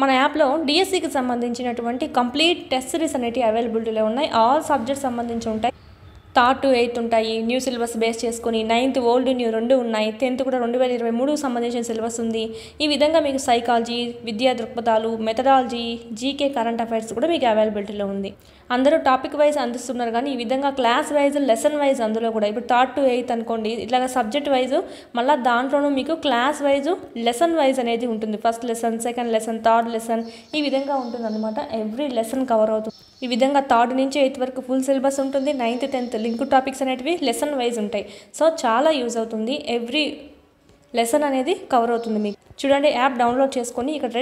మన యాప్లో డిఎస్సికి సంబంధించినటువంటి కంప్లీట్ టెస్ట్ సిరీస్ అనేవి అవైలబిలిటీలో ఉన్నాయి. ఆల్ సబ్జెక్ట్స్ సంబంధించి ఉంటాయి. థర్డ్ టు ఎయిత్ ఉంటాయి. న్యూ సిలబస్ బేస్ చేసుకుని 9th ఓల్డ్ న్యూ 2 ఉన్నాయి. 10th కూడా 2023 సంబంధించిన సిలబస్ ఉంది. ఈ విధంగా మీకు సైకాలజీ, విద్యా దృక్పథాలు, మెథడాలజీ, జీకే, కరెంట్ అఫైర్స్ కూడా మీకు అవైలబిలిటీలో ఉంది. అందరూ టాపిక్ వైజ్ అందిస్తున్నారు, కానీ ఈ విధంగా క్లాస్ వైజ్, లెసన్ వైజ్ అందులో కూడా ఇప్పుడు థర్డ్ టు ఎయిత్ అనుకోండి, ఇట్లాగా సబ్జెక్ట్ వైజ్ మళ్ళీ దాంట్లోనూ మీకు క్లాస్ వైజ్, లెసన్ వైజ్ అనేది ఉంటుంది. First lesson, second lesson, third lesson, ఈ విధంగా ఉంటుంది అనమాట. ఎవ్రీ లెసన్ కవర్ అవుతుంది. ఈ విధంగా 3rd నుంచి 8th వరకు ఫుల్ సిలబస్ ఉంటుంది. 9th 10th లింక్ టాపిక్స్ అనేటివి లెసన్ వైజ్ ఉంటాయి. సో చాలా యూజ్ అవుతుంది. ఎవ్రీ లెసన్ అనేది కవర్ అవుతుంది. మీకు చూడండి, యాప్ డౌన్లోడ్ చేసుకొని ఇక్కడ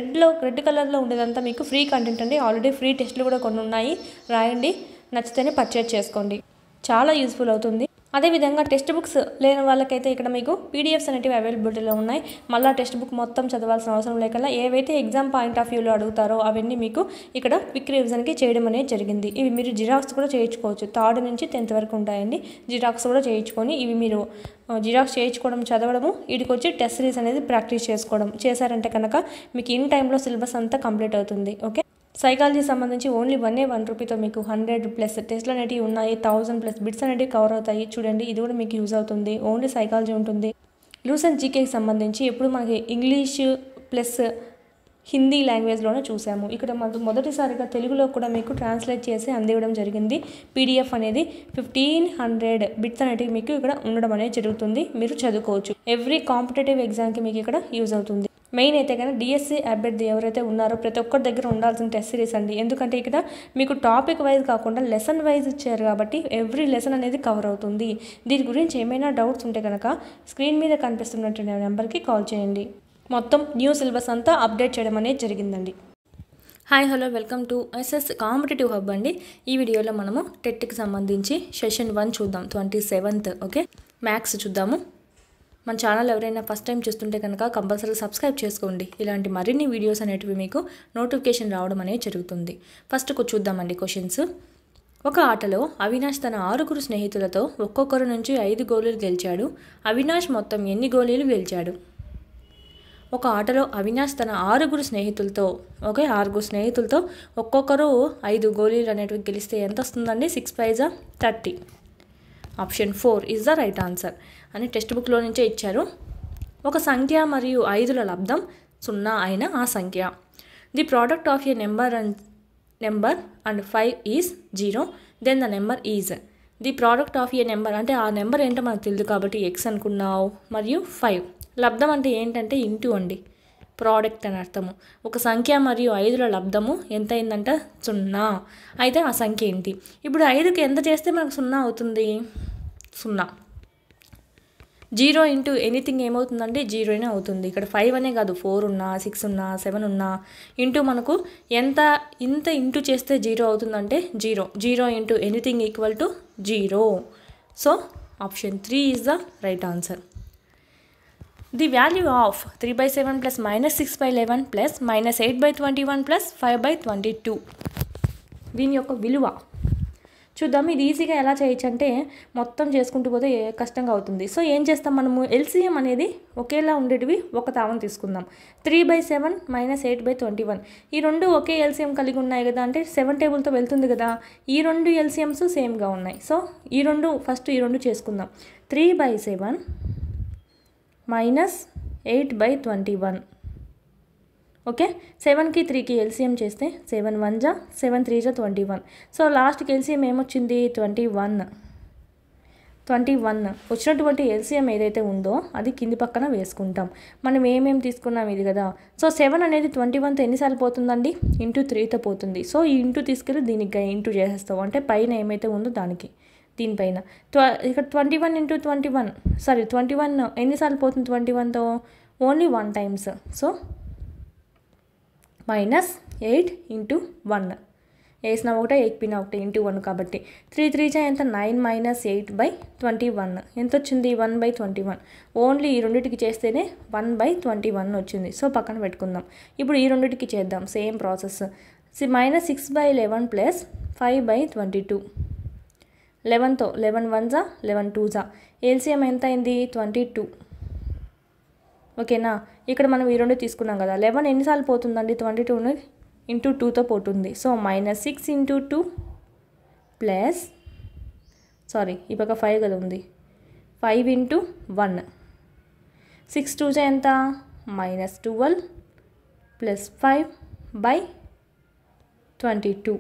రెడ్ కలర్లో ఉండేదంతా మీకు ఫ్రీ కంటెంట్ అండి. ఆల్రెడీ ఫ్రీ టెస్ట్లు కూడా కొన్ని ఉన్నాయి. రాయండి, నచ్చితేనే పర్చేజ్ చేసుకోండి. చాలా యూస్ఫుల్ అవుతుంది. అదేవిధంగా టెక్స్ట్ బుక్స్ లేని వాళ్ళకైతే ఇక్కడ మీకు పీడిఎఫ్స్ అనేవి అవైలబిలిటీలో ఉన్నాయి. మళ్ళీ టెక్స్ట్ బుక్ మొత్తం చదవాల్సిన అవసరం లేకుండా ఏవైతే ఎగ్జామ్ పాయింట్ ఆఫ్ వ్యూలో అడుగుతారో అవన్నీ మీకు ఇక్కడ క్విక్ రివిజన్కి చేయడం అనేది జరిగింది. ఇవి మీరు జిరాక్స్ కూడా చేయించుకోవచ్చు. 3rd నుంచి 10th వరకు ఉంటాయండి. జిరాక్స్ కూడా చేయించుకొని ఇవి మీరు జిరాక్స్ చేయించుకోవడం, చదవడము, వీటికి వచ్చి టెస్ట్ సిరీస్ అనేది ప్రాక్టీస్ చేసుకోవడం చేశారంటే కనుక మీకు ఇన్ టైంలో సిలబస్ అంతా కంప్లీట్ అవుతుంది. ఓకే, సైకాలజీ సంబంధించి ఓన్లీ 1 రూపీతో మీకు 100+ టెస్ట్లు అనేవి ఉన్నాయి. 1000+ బిట్స్ అనేవి కవర్ అవుతాయి. చూడండి, ఇది కూడా మీకు యూజ్ అవుతుంది. ఓన్లీ సైకాలజీ ఉంటుంది. లూసెంట్ జీకేకి సంబంధించి ఎప్పుడు మనకి ఇంగ్లీష్ ప్లస్ హిందీ లాంగ్వేజ్లోనే చూసాము. ఇక్కడ మొదటిసారిగా తెలుగులో కూడా మీకు ట్రాన్స్లేట్ చేసి అందివ్వడం జరిగింది. పీడిఎఫ్ అనేది 1500 బిట్స్ అనేటివి మీకు ఇక్కడ ఉండడం అనేది జరుగుతుంది. మీరు చదువుకోవచ్చు. ఎవ్రీ కాంపిటేటివ్ ఎగ్జామ్కి మీకు ఇక్కడ యూజ్ అవుతుంది. మెయిన్ అయితే కానీ డిఎస్సి అభ్యర్థి ఎవరైతే ఉన్నారో ప్రతి ఒక్కరి దగ్గర ఉండాల్సిన టెస్ట్ సిరీస్ అండి. ఎందుకంటే ఇక్కడ మీకు టాపిక్ వైజ్ కాకుండా లెసన్ వైజ్ ఇచ్చారు కాబట్టి ఎవ్రీ లెసన్ అనేది కవర్ అవుతుంది. దీని గురించి ఏమైనా డౌట్స్ ఉంటే కనుక స్క్రీన్ మీద కనిపిస్తున్నటువంటి నెంబర్కి కాల్ చేయండి. మొత్తం న్యూ సిలబస్ అంతా అప్డేట్ చేయడం అనేది జరిగిందండి. Hi, hello, welcome to SS competitive hub అండి. ఈ వీడియోలో మనము టెట్కి సంబంధించి సెషన్ 1 చూద్దాం. 27th. ఓకే, మ్యాథ్స్ చూద్దాము. మన ఛానల్ ఎవరైనా ఫస్ట్ టైం చూస్తుంటే కనుక కంపల్సరీ సబ్స్క్రైబ్ చేసుకోండి. ఇలాంటి మరిన్ని వీడియోస్ అనేటివి మీకు నోటిఫికేషన్ రావడం అనేది జరుగుతుంది. ఫస్ట్ చూద్దామండి క్వశ్చన్స్. ఒక ఆటలో అవినాష్ తన 6 స్నేహితులతో ఒక్కొక్కరు నుంచి 5 గోళీలు గెలిచాడు. అవినాష్ మొత్తం ఎన్ని గోళీలు గెలిచాడు? ఒక ఆటలో అవినాష్ తన 6 స్నేహితులతో 6 స్నేహితులతో ఒక్కొక్కరు 5 గోళీలు అనేటివి గెలిస్తే ఎంత వస్తుందండి? 6 5 30. Option 4 is the right answer అని టెక్స్ట్ బుక్లో నుంచే ఇచ్చారు. ఒక సంఖ్య మరియు 5ల లబ్ధం 0 అయిన ఆ సంఖ్య. The product of a number and 5 is 0, then the number is. The product of a number అంటే ఆ నెంబర్ ఏంటో మనకు తెలియదు కాబట్టి x అనుకున్నావు, మరియు 5. లబ్ధం అంటే ఏంటంటే ఇంటూ అండి, ప్రోడక్ట్ అని అర్థము. ఒక సంఖ్య మరియు 5ల లబ్ధము ఎంత అయిందంట? 0. అయితే ఆ సంఖ్య ఏంటి? ఇప్పుడు 5కి ఎంత చేస్తే మనకు 0 అవుతుంది? 0. 0 ఇంటూ ఎనీథింగ్ ఏమవుతుందంటే 0 అవుతుంది. ఇక్కడ 5 అనే కాదు, 4 ఉన్నా, 6 ఉన్నా, 7 ఉన్నా, ఇంటూ మనకు ఇంత ఇంటూ చేస్తే 0 అవుతుందంటే 0. 0 into anything equal to 0. So option 3 is the right answer. The value of 3/7 plus -6/11 plus -8/21 plus 5/22. దీని యొక్క విలువ చూద్దాం. ఇది ఈజీగా ఎలా చేయొచ్చు అంటే మొత్తం చేసుకుంటూ పోతే కష్టంగా అవుతుంది. సో ఏం చేస్తాం మనము? ఎల్సిఎం అనేది ఒకేలా ఉండేటివి ఒక తావను తీసుకుందాం. 3/7 -8/21 ఈ రెండు ఒకే ఎల్సిఎం కలిగి ఉన్నాయి కదా, అంటే 7 టేబుల్తో వెళ్తుంది కదా. ఈ రెండు ఎల్సిఎమ్స్ సేమ్గా ఉన్నాయి. సో ఈ రెండు చేసుకుందాం. 3/7 -8/21. ఓకే, 7కి 3కి ఎల్సిఎం చేస్తే 7 1 జా 7 3 జా 21. సో లాస్ట్కి ఎల్సిఎం ఏమొచ్చింది? 21. వచ్చినటువంటి ఎల్సిఎం ఏదైతే ఉందో అది కింది పక్కన వేసుకుంటాం. మనం ఏమేమి తీసుకున్నాం ఇది కదా. సో 7 అనేది 21తో ఎన్నిసార్లు పోతుందండి? ఇంటూ 3తో పోతుంది. సో ఈ ఇంటూ తీసుకెళ్ళి దీనికి ఇంటూ చేసేస్తాం, అంటే పైన ఏమైతే ఉందో దానికి దీనిపైన. ఇక్కడ 21 ఇంటూ 21 ఎన్నిసార్లు పోతుంది 21తో? Only 1 times. సో -8 ఇంటూ 1 వేసిన ఒకటే, ఎక్కిన ఒకటే, ఇంటూ 1 కాబట్టి 3 3 జా ఎంత? 9 -8/21 ఎంత వచ్చింది? 1/21. ఓన్లీ ఈ రెండింటికి చేస్తేనే 1/21 వచ్చింది. సో పక్కన పెట్టుకుందాం. ఇప్పుడు ఈ రెండింటికి చేద్దాం సేమ్ ప్రాసెస్. -6/11 ప్లస్ 5/22. 11తో 11 1 జా 11 2 జా ఎల్సిఎం ఎంత అయింది? 22. ఓకేనా. ఇక్కడ మనం ఈ రెండు తీసుకున్నాం కదా. 11 ఎన్నిసార్లు పోతుందండి? 22ని ఇంటూ 2తో పోతుంది. సో -6 ఇంటూ 2 ప్లస్ ఈ పక్క 5 కదా ఉంది, 5 ఇంటూ 1, 6 2 ఎంత? -12 ప్లస్ 5/22.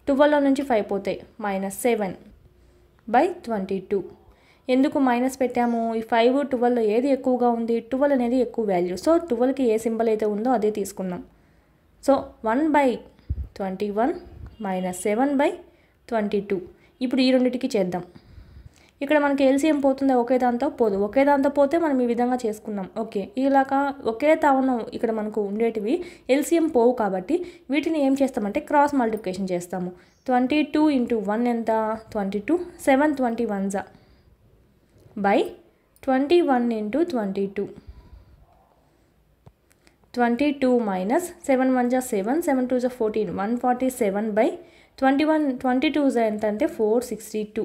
12లో నుంచి 5 పోతాయి, -7/22. ఎందుకు మైనస్ పెట్టాము? ఈ 5 12లో ఏది ఎక్కువగా ఉంది? 12 అనేది ఎక్కువ వాల్యూ. సో 12కి ఏ సింబల్ అయితే ఉందో అదే తీసుకున్నాం. సో 1/21 -7/22. ఇప్పుడు ఈ రెండింటికి చేద్దాం. ఇక్కడ మనకి ఎల్సిఎం పోతుందా? ఒకే దాంతో పోదు. ఒకే దాంతో పోతే మనం ఈ విధంగా చేసుకున్నాం. ఓకే, ఇలాగా ఒకే తావున ఇక్కడ మనకు ఉండేటివి ఎల్సిఎం పోవు కాబట్టి వీటిని ఏం చేస్తామంటే క్రాస్ మల్టిప్లికేషన్ చేస్తాము. 22 ఇంటూ 1 ఎంత? 22. 7 21s by 21 into 22. 22 minus 7 1s 7, 7 2s 14, 147/21. 22s ఎంత అంటే 462.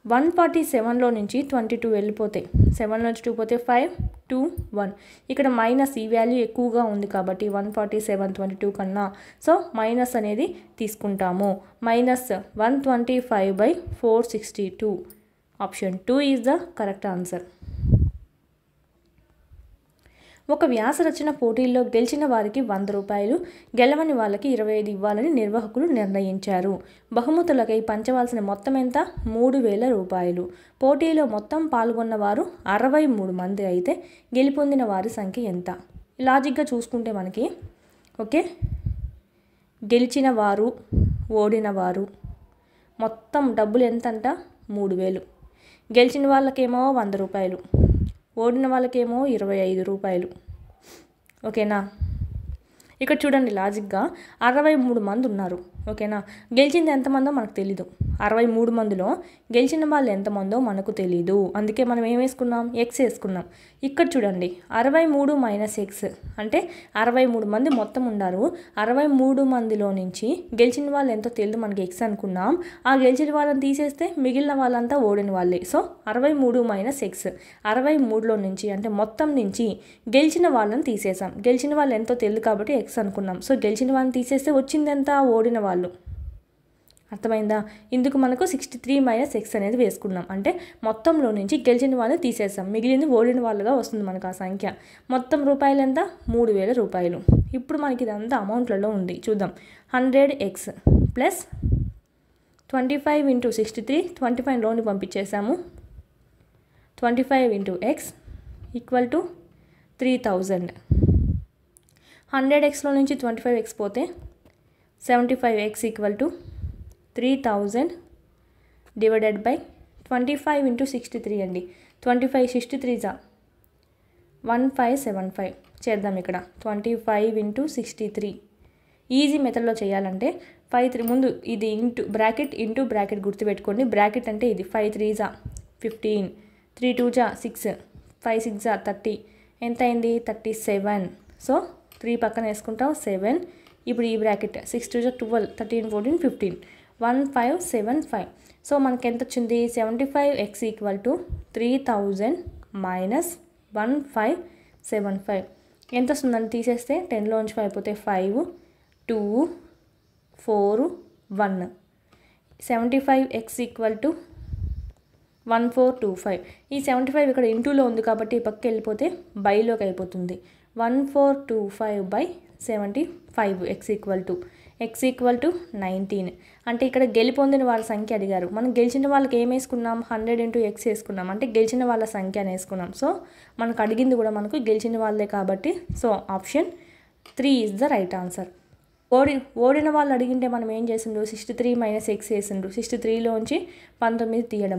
147లో నుంచి 22 వెళ్ళిపోతాయి. 7 నుంచి 2 పోతే 5 2 1. ఇక్కడ మైనస్ ఈ వాల్యూ ఎక్కువగా ఉంది కాబట్టి 147 22 కన్నా, సో మైనస్ అనేది తీసుకుంటాము. -125/462. Option 2 is the correct answer. ఒక వ్యాసరచన పోటీల్లో గెలిచిన వారికి 100 రూపాయలు, గెలవని వాళ్ళకి 25 ఇవ్వాలని నిర్వాహకులు నిర్ణయించారు. బహుమతులకై పంచవలసిన మొత్తం ఎంత? 3000 రూపాయలు. పోటీలో మొత్తం పాల్గొన్న వారు 63 మంది అయితే గెలుపొందిన వారి సంఖ్య ఎంత? లాజిక్గా చూసుకుంటే మనకి ఓకే, గెలిచిన వారు, ఓడిన వారు, మొత్తం డబ్బులు ఎంత అంట? 3000. గెలిచిన వాళ్ళకేమో 100 రూపాయలు, ఓడిన వాళ్ళకేమో 25 రూపాయలు. ఓకేనా. ఇక్కడ చూడండి లాజిక్గా 63 మంది ఉన్నారు. ఓకేనా. గెలిచింది ఎంతమందో మనకు తెలీదు. 63 మందిలో గెలిచిన వాళ్ళు ఎంతమందో మనకు తెలీదు. అందుకే మనం ఏం వేసుకున్నాం? ఎక్స్ వేసుకున్నాం. ఇక్కడ చూడండి 63 మైనస్ ఎక్స్ అంటే 63 మంది మొత్తం ఉన్నారు. 63 మందిలో నుంచి గెలిచిన వాళ్ళు ఎంతో తెలియదు, మనకి ఎక్స్ అనుకున్నాం. ఆ గెలిచిన వాళ్ళని తీసేస్తే మిగిలిన వాళ్ళంతా ఓడిన వాళ్ళే. So 63 minus X. 63లో నుంచి అంటే మొత్తం నుంచి గెలిచిన వాళ్ళని తీసేసాం. గెలిచిన వాళ్ళు ఎంతో తెలియదు కాబట్టి ఎక్స్ అనుకున్నాం. సో గెలిచిన వాళ్ళని తీసేస్తే వచ్చింది ఎంత? ఓడిన వాళ్ళు. అర్థమైందా? ఇందుకు మనకు 63 మైనస్ ఎక్స్ అనేది వేసుకున్నాం. అంటే మొత్తంలో నుంచి గెలిచిన వాళ్ళని తీసేసాం, మిగిలింది ఓడిన వాళ్ళుగా వస్తుంది మనకు ఆ సంఖ్య. మొత్తం రూపాయలు ఎంత? 3000 రూపాయలు. ఇప్పుడు మనకి ఇదంతా అమౌంట్లలో ఉంది. చూద్దాం. 100x plus 25 into 63, 25లోని పంపించేసాము. 25 into X equal to 3000. 100xలో నుంచి 25x పోతే 75x equal to 3000 divided by 25 into 63 అండి. 25 63 1575 చేద్దాం. ఇక్కడ 25 ఇంటూ 63 ఈజీ మెథడ్లో చేయాలంటే 5 3 ముందు ఇది ఇంటూ బ్రాకెట్ గుర్తుపెట్టుకోండి. బ్రాకెట్ అంటే ఇది 5 3 15, 3 2 6, 5 6 30. ఎంత అయింది? 37. సో 3 పక్కన వేసుకుంటాం 7. ఇప్పుడు ఈ బ్రాకెట్ 6 2 12, 13 14 15, 1575. సో మనకి ఎంత వచ్చింది? 75x equal to 3000 minus 1575. ఎంత వస్తుందని తీసేస్తే 10లోంచి 5 పోతే 5 2 4 1. 75x equal to 1425. ఈ 75 ఇక్కడ ఇంటూలో ఉంది కాబట్టి ఈ పక్కకి వెళ్ళిపోతే బైలోకి అయిపోతుంది. 1425/75 x ఈక్వల్ టు 19. అంటే ఇక్కడ గెలుపొందిన వాళ్ళ సంఖ్య అడిగారు. మనం గెలిచిన వాళ్ళకి ఏం వేసుకున్నాం? 100 ఇంటూ ఎక్స్ వేసుకున్నాం. అంటే గెలిచిన వాళ్ళ సంఖ్య అని వేసుకున్నాం. సో మనకు అడిగింది కూడా మనకు గెలిచిన వాళ్ళే కాబట్టి so option 3 is the right answer. ఓడిన వాళ్ళు అడిగింటే మనం ఏం చేసిండ్రు? 63 మైనస్ ఎక్స్ వేసిండ్రు. 63లోంచి 19 తీయడం.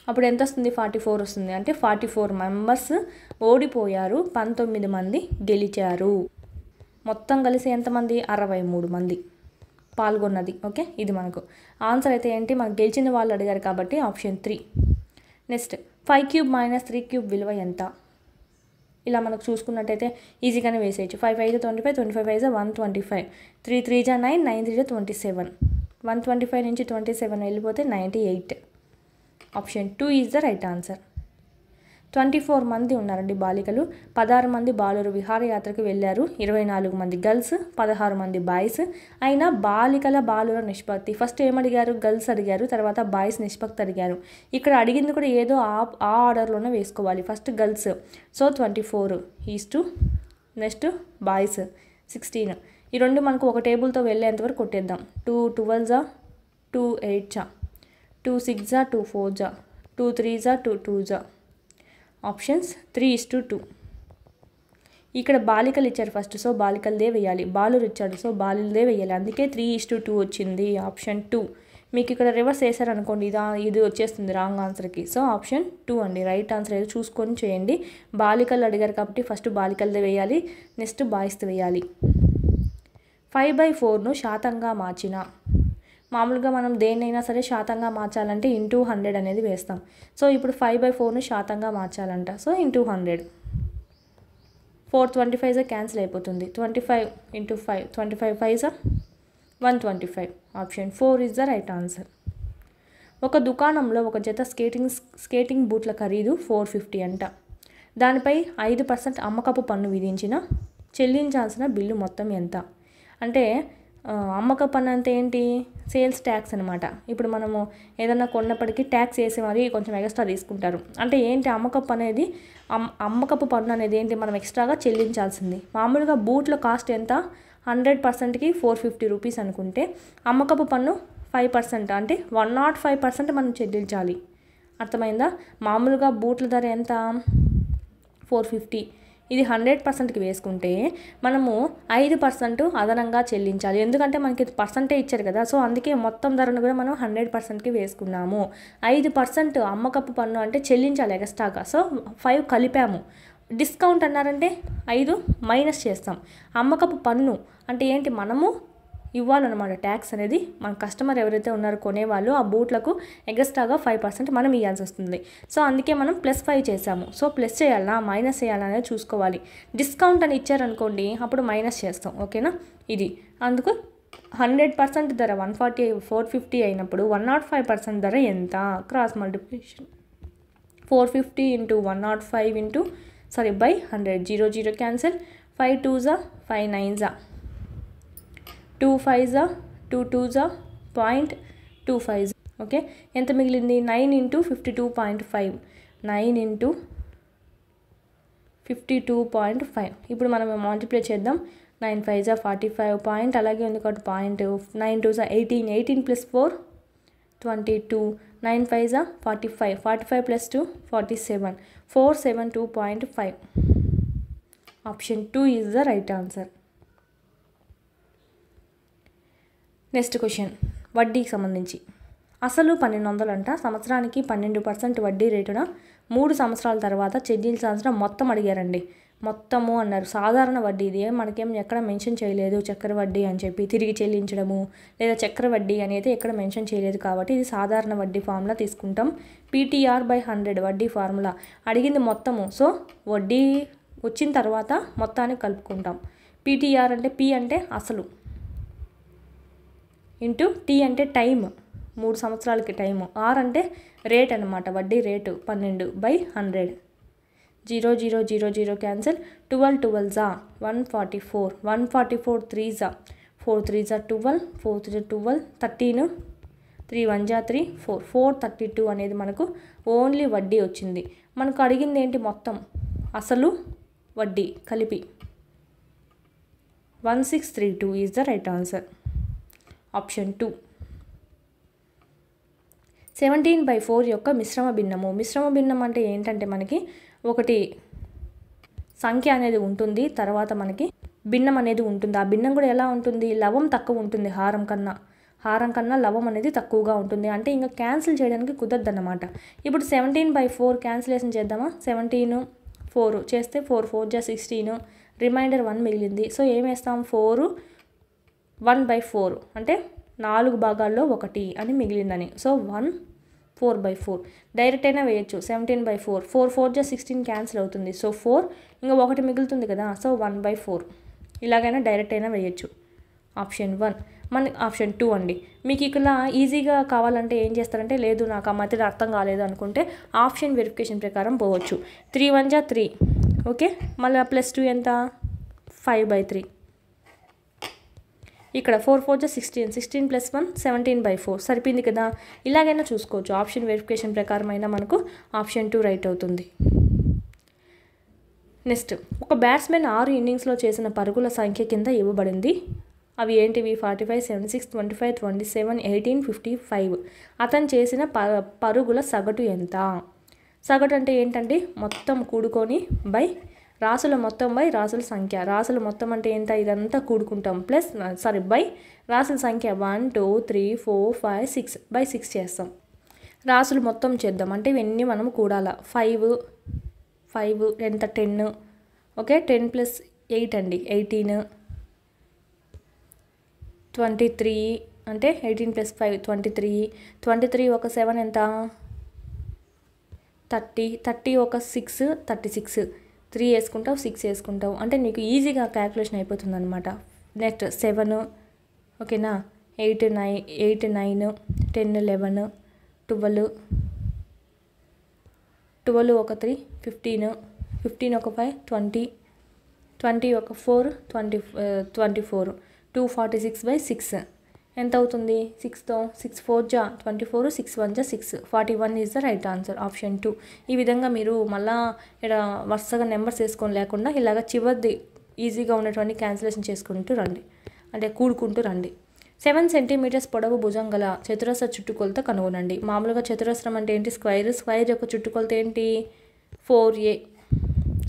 అప్పుడు ఎంత వస్తుంది? 44 వస్తుంది. అంటే 44 మెంబర్స్ ఓడిపోయారు, 19 మంది గెలిచారు. మొత్తం కలిసి ఎంతమంది? 63 మంది పాల్గొన్నది. ఓకే, ఇది మనకు ఆన్సర్ అయితే ఏంటి? మనకు గెలిచిన వాళ్ళు అడిగారు కాబట్టి ఆప్షన్ 3. నెక్స్ట్ 5³ మైనస్ 3³ విలువ ఎంత? ఇలా మనకు చూసుకున్నట్టయితే ఈజీగానే వేసేయచ్చు. 5 5 25, 25 5 125, 3 3 9, 9 3 27. 125 నుంచి 27 వెళ్ళిపోతే 98. Option 2 is the right answer. 24 మంది ఉన్నారండి బాలికలు, 16 మంది బాలురు విహారయాత్రకు వెళ్ళారు, 24 మంది గర్ల్స్, 16 మంది బాయ్స్. అయినా బాలికల బాలుర నిష్పత్తి ఫస్ట్ ఏమడిగారు, గర్ల్స్ అడిగారు, తర్వాత బాయ్స్ నిష్పత్తి అడిగారు. ఇక్కడ అడిగింది కూడా ఏదో ఆ ఆర్డర్లోనే వేసుకోవాలి. First girls, so 24 next boys 16. ఈ రెండు మనకు ఒక టేబుల్తో వెళ్ళేంతవరకు కొట్టేద్దాం. 2 12 2 8 2 6 2 4 2 3 2 2. ఆప్షన్స్ 3:2. ఇక్కడ బాలికలు ఇచ్చారు ఫస్ట్, సో బాలికలదే వేయాలి. బాలురు ఇచ్చాడు, సో బాలులదే వేయాలి. అందుకే 3:2 వచ్చింది. ఆప్షన్ 2. మీకు ఇక్కడ రివర్స్ వేసారనుకోండి, ఇది వచ్చేస్తుంది రాంగ్ ఆన్సర్కి. సో ఆప్షన్ 2 అండి రైట్ ఆన్సర్. ఏదో చూసుకొని చేయండి. బాలికలు అడిగారు కాబట్టి ఫస్ట్ బాలికలదే వేయాలి, నెక్స్ట్ బాయ్స్ది వేయాలి. 5/4ను శాతంగా మార్చిన, మామూలుగా మనం దేన్నైనా సరే శాతంగా మార్చాలంటే ఇంటూ 100 అనేది వేస్తాం. సో ఇప్పుడు 5/4ను శాతంగా మార్చాలంట, సో ఇంటూ 100. 425 క్యాన్సిల్ అయిపోతుంది. 25 × 5 25 5 125. Option 4 is the right answer. ఒక దుకాణంలో ఒక జత స్కేటింగ్ బూట్ల ఖరీదు 450 అంట. దానిపై 5% అమ్మకపు పన్ను విధించిన చెల్లించాల్సిన బిల్లు మొత్తం ఎంత? అంటే అమ్మకపు పన్ను అంటే ఏంటి, సేల్స్ ట్యాక్స్ అనమాట. ఇప్పుడు మనము ఏదన్నా కొన్నప్పటికీ ట్యాక్స్ వేసి మరి కొంచెం ఎక్స్ట్రా తీసుకుంటారు. అంటే ఏంటి అమ్మకపు అనేది, అమ్మకపు పన్ను అనేది ఏంటి, మనం ఎక్స్ట్రాగా చెల్లించాల్సింది. మామూలుగా బూట్ల కాస్ట్ ఎంత, 100%కి 450 రూపీస్ అనుకుంటే అమ్మకపు పన్ను 5% అంటే 105% మనం చెల్లించాలి. అర్థమైందా? మామూలుగా బూట్ల ధర ఎంత, 450. ఇది 100%కి వేసుకుంటే మనము 5% అదనంగా చెల్లించాలి. ఎందుకంటే మనకి పర్సెంటే ఇచ్చారు కదా, సో అందుకే మొత్తం ధరను కూడా మనం 100%కి వేసుకున్నాము. 5% అమ్మకపు పన్ను అంటే చెల్లించాలి ఎక్స్ట్రాగా, సో 5 కలిపాము. డిస్కౌంట్ అన్నారంటే 5 మైనస్ చేస్తాం. అమ్మకపు పన్ను అంటే ఏంటి, మనము ఇవ్వాలన్నమాట ట్యాక్స్ అనేది. మన కస్టమర్ ఎవరైతే ఉన్నారో కొనేవాళ్ళు, ఆ బూట్లకు ఎక్స్ట్రాగా 5% మనం ఇవ్వాల్సి వస్తుంది. సో అందుకే మనం +5 చేసాము. సో ప్లస్ చేయాలా మైనస్ చేయాలా అనేది చూసుకోవాలి. డిస్కౌంట్ అని ఇచ్చారనుకోండి, అప్పుడు మైనస్ చేస్తాం. ఓకేనా? ఇది అందుకు 100% ధర 450 అయినప్పుడు 105% ధర ఎంత? Cross multiplication 450 × 105 by 100. 0 0 cancel. 5 2s 5 9s 2 5s 2 2s 0.25. Okay, ఎంత మిగిలింది? 9 × 52.5. 9 × 52.5. ఇప్పుడు మనం మల్టిప్లై చేద్దాం. 9 5s 45 పాయింట్, అలాగే ఉంది కాబట్టి point. 9 2s 18. 18 + 4 22. 9 5s 45. 45 + 2 47. 472.5. Option 2 is the right answer. Next question వడ్డీకి సంబంధించి. అసలు 1200 అంట, సంవత్సరానికి 12% వడ్డీ రేటున 3 సంవత్సరాల తర్వాత చెల్లించాల్సిన మొత్తం అడిగారండి. మొత్తము అన్నారు. సాధారణ వడ్డీ ఇది, మనకేం ఎక్కడ మెన్షన్ చేయలేదు చక్కెర వడ్డీ అని చెప్పి తిరిగి చెల్లించడము లేదా చక్కెర వడ్డీ అనేది ఎక్కడ మెన్షన్ చేయలేదు కాబట్టి ఇది సాధారణ వడ్డీ ఫార్ములా తీసుకుంటాం. PTR/100 వడ్డీ ఫార్ములా. అడిగింది మొత్తము, సో వడ్డీ వచ్చిన తర్వాత మొత్తాన్ని కలుపుకుంటాం. PTR అంటే P అంటే అసలు, ఇంటూ T అంటే టైం, 3 సంవత్సరాలకి టైము. R అంటే రేట్ అనమాట, వడ్డీ rate 12/100. 0 0 0 0 cancel. 12 12s 144. 144 3s 4 3s 12. 4 3 12 13. 3 1s 3 4 432 అనేది మనకు ఓన్లీ వడ్డీ వచ్చింది. మనకు అడిగింది ఏంటి, మొత్తం అసలు వడ్డీ కలిపి. 1632 is the right answer. Option 2. 17/4 యొక్క మిశ్రమ భిన్నము. మిశ్రమ భిన్నం అంటే ఏంటంటే మనకి ఒకటి సంఖ్య అనేది ఉంటుంది, తర్వాత మనకి భిన్నం అనేది ఉంటుంది. ఆ భిన్నం కూడా ఎలా ఉంటుంది, లవం తక్కువ ఉంటుంది హారం కన్నా లవం అనేది తక్కువగా ఉంటుంది. అంటే ఇంకా క్యాన్సిల్ చేయడానికి కుదరదన్నమాట. ఇప్పుడు 17/4 క్యాన్సిలేషన్ చేద్దామా. 17 4 చేస్తే 4 4 16, రిమైండర్ 1 మిగిలింది. సో ఏం వేస్తాం, 4 1/4 అంటే 4 భాగాల్లో 1 అని మిగిలిందని. సో 1 4/4 డైరెక్ట్ అయినా వేయచ్చు. 17/4 4 4 16 క్యాన్సిల్ అవుతుంది. సో 4 ఇంకా 1 మిగులుతుంది కదా, సో 1/4 ఇలాగైనా డైరెక్ట్ అయినా వేయచ్చు. ఆప్షన్ 1. మన ఆప్షన్ 2 అండి. మీకు ఇక్కడ ఈజీగా కావాలంటే ఏం చేస్తారంటే, లేదు నాకు ఆ మెథడ్ అర్థం కాలేదు అనుకుంటే ఆప్షన్ వెరిఫికేషన్ ప్రకారం పోవచ్చు. 3 1 జా 3, ఓకే. మళ్ళీ +2 ఎంత, 5/3. ఇక్కడ 4 4 జా 16, 16 + 1 17/4 సరిపోయింది కదా. ఇలాగైనా చూసుకోవచ్చు. ఆప్షన్ వెరిఫికేషన్ ప్రకారం అయినా మనకు ఆప్షన్ 2 రైట్ అవుతుంది. నెక్స్ట్, ఒక బ్యాట్స్మెన్ 6 ఇన్నింగ్స్లో చేసిన పరుగుల సంఖ్య కింద ఇవ్వబడింది. అవి ఏంటివి? 45, 76, 25, 27, 18, 55. అతను చేసిన పరుగుల సగటు ఎంత? సగటు అంటే ఏంటంటే మొత్తం కూడుకొని బై రాసుల మొత్తం బై రాసుల సంఖ్య. రాసుల మొత్తం అంటే ఎంత? ఇదంతా కూడుకుంటాం బై రాసుల సంఖ్య 1 2 3 4 5 6 బై 6 చేస్తాం. రాసులు మొత్తం చేద్దాం అంటే ఇవన్నీ మనం కూడాల. 5 ఎంత, 10, ఓకే. 10 + 8 అండి 18, 23 అంటే 18 + 5 23, 23 ఒక 7 ఎంత, 30, 30 ఒక 6 36, 3 వేసుకుంటావు 6 వేసుకుంటావు అంటే నీకు ఈజీగా క్యాల్కులేషన్ అయిపోతుంది అనమాట. నెక్స్ట్ 7, ఓకేనా. 8 9 10 11 12 12 ఒక 3 15, 15 ఒక 5 20, 20 ఒక 4 24, 246/6 ఎంత అవుతుంది? 6తో 6 4 జా 24, 6 1 జా 6, 41 is the right answer, option 2. ఈ విధంగా మీరు మళ్ళా ఇక్కడ వరుసగా నెంబర్స్ వేసుకొని లేకుండా ఇలాగ చివరిది ఈజీగా ఉన్నటువంటి క్యాన్సిలేషన్ చేసుకుంటూ రండి, అంటే కూడుకుంటూ రండి. 7 సెంటీమీటర్స్ పొడవు భుజం గల చతురస్ర చుట్టుకొలత కనుగొనండి. మామూలుగా చతురస్రం అంటే ఏంటి? స్క్వైర్. స్క్వైర్ యొక్క చుట్టుకొలత ఏంటి? 4a,